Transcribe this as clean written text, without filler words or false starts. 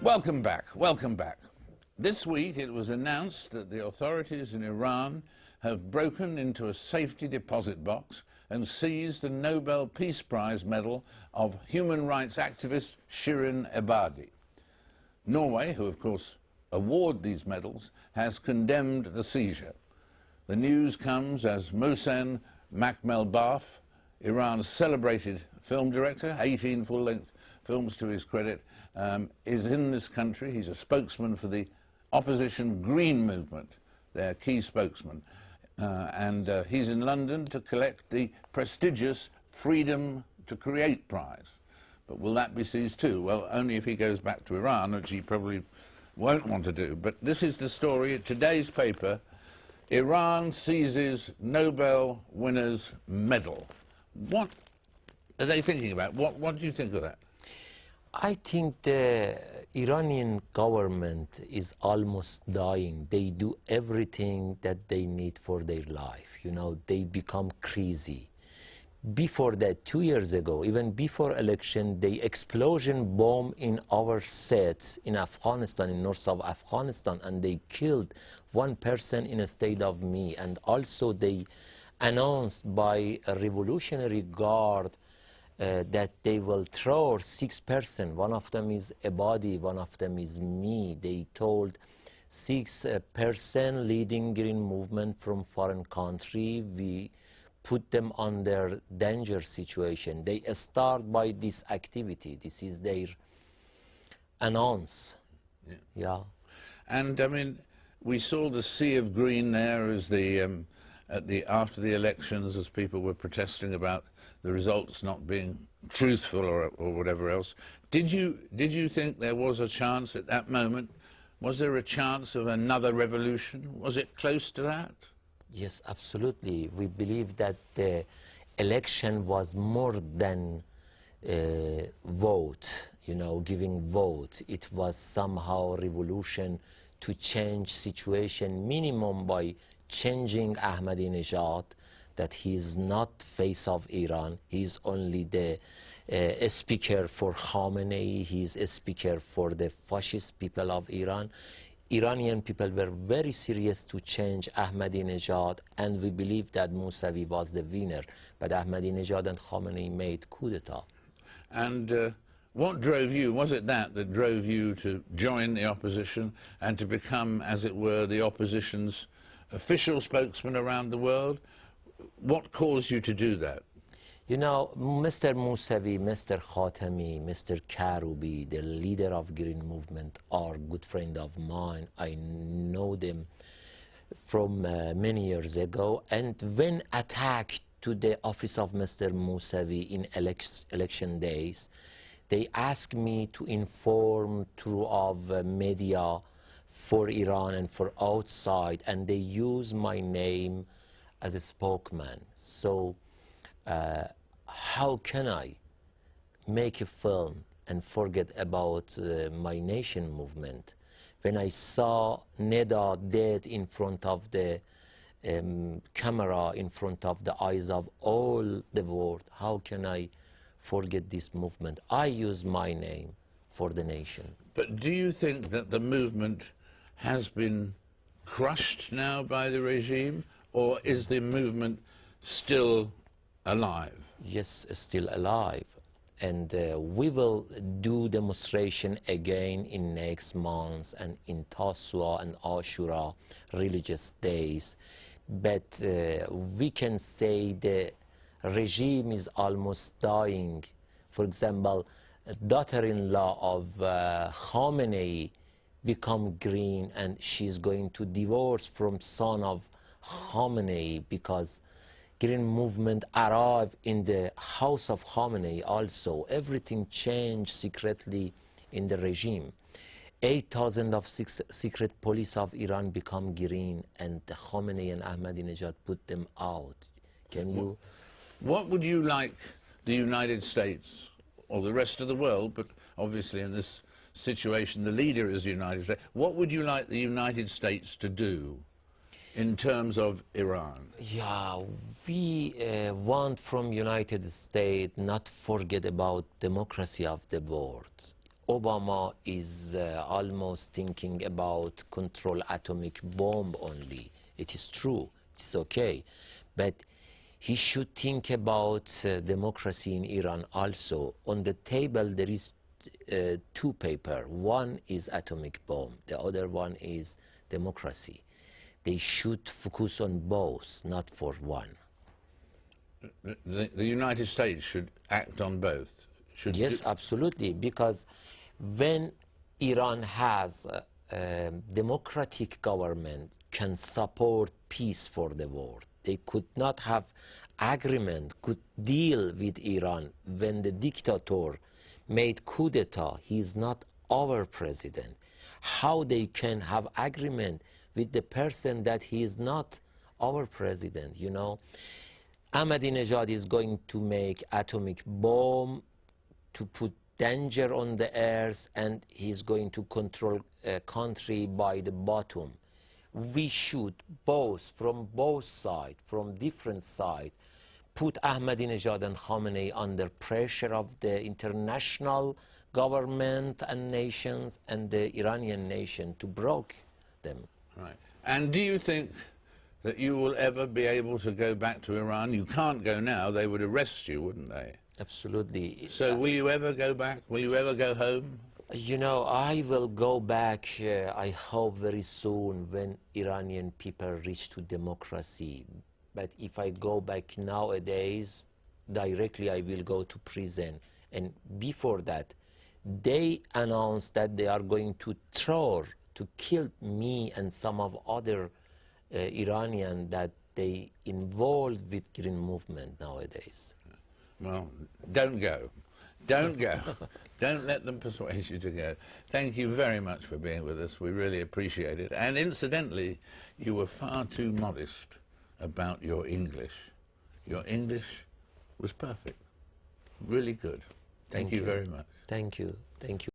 Welcome back, welcome back. This week it was announced that the authorities in Iran have broken into a safety deposit box and seized the Nobel Peace Prize medal of human rights activist Shirin Ebadi. Norway, who of course award these medals, has condemned the seizure. The news comes as Mohsen Makhmalbaf, Iran's celebrated film director, 18 full-length films to his credit, is in this country. He's a spokesman for the opposition Green movement, their key spokesman. He's in London to collect the prestigious Freedom to Create Prize. But will that be seized too? Well, only if he goes back to Iran, which he probably won't want to do. But this is the story. Today's paper, Iran seizes Nobel winner's medal. What are they thinking about? What do you think of that? I think the Iranian government is almost dying. They do everything that they need for their life. You know, they become crazy. Before that, 2 years ago, even before election, the explosion bomb in our sets in Afghanistan, in north of Afghanistan, and they killed one person in a state of me. And also they announced by a Revolutionary Guard that they will throw 6 persons. One of them is Ebadi, one of them is me. They told 6 persons leading green movement from foreign country. We put them under danger situation. They start by this activity. This is their announce. Yeah. And I mean, we saw the sea of green there as after the elections, as people were protesting about the results not being truthful or whatever else. Did you think there was a chance at that moment? Was there a chance of another revolution? Was it close to that? Yes, absolutely. We believe that the election was more than vote, you know, giving vote. It was somehow a revolution to change situation, minimum by changing Ahmadinejad, that he is not face of Iran. He is only the speaker for Khamenei. He is a speaker for the fascist people of Iran. Iranian people were very serious to change Ahmadinejad, and we believe that Mousavi was the winner. But Ahmadinejad and Khamenei made coup d'etat. And what drove you? Was it that drove you to join the opposition and to become, as it were, the opposition's official spokesman around the world? What caused you to do that? You know, Mr. Mousavi, Mr. Khatami, Mr. Karoubi, the leader of Green Movement, are good friend of mine. I know them from many years ago. And when attacked to the office of Mr. Mousavi in election days, they asked me to inform through of media for Iran and for outside, and they use my name as a spokesman. So how can I make a film and forget about my nation movement? When I saw Neda dead in front of the camera, in front of the eyes of all the world, how can I forget this movement? I use my name for the nation. But do you think that the movement has been crushed now by the regime, or is the movement still alive? Yes, still alive. And we will do demonstration again in next month and in Tasua and Ashura, religious days. But we can say the regime is almost dying. For example, daughter-in-law of Khamenei become green, and she's going to divorce from son of Khamenei because Green Movement arrived in the house of Khamenei also. Everything changed secretly in the regime. 8,000 of secret police of Iran become green, and the Khamenei and Ahmadinejad put them out. Can you? What would you like the United States or the rest of the world, but obviously in this situation the leader is the United States, what would you like the United States to do in terms of Iran? Yeah, we want from United States not forget about democracy of the world. Obama is almost thinking about control atomic bomb only. It is true, it's okay, but he should think about democracy in Iran also. On the table there is two papers. One is atomic bomb, the other one is democracy. They should focus on both, not for one. The United States should act on both. Yes, absolutely, because when Iran has a democratic government can support peace for the world. They could not have agreement, could deal with Iran when the dictator made coup d'etat. He is not our president. How they can have agreement with the person that he is not our president, you know? Ahmadinejad is going to make atomic bomb to put danger on the earth, and he's going to control a country by the bottom. We should both, from both sides, from different sides, put Ahmadinejad and Khamenei under pressure of the international government and nations and the Iranian nation to break them. Right. And do you think that you will ever be able to go back to Iran? You can't go now. They would arrest you, wouldn't they? Absolutely. So will you ever go back? Will you ever go home? You know, I will go back, I hope very soon, when Iranian people reach to democracy. But if I go back nowadays, directly I will go to prison. And before that, they announced that they are going to kill me and some of other Iranian that they involved with Green Movement nowadays. Well, don't go. Don't go. Don't let them persuade you to go. Thank you very much for being with us. We really appreciate it. And incidentally, you were far too modest about your English. Your English was perfect. Really good. Thank you very much. Thank you. Thank you.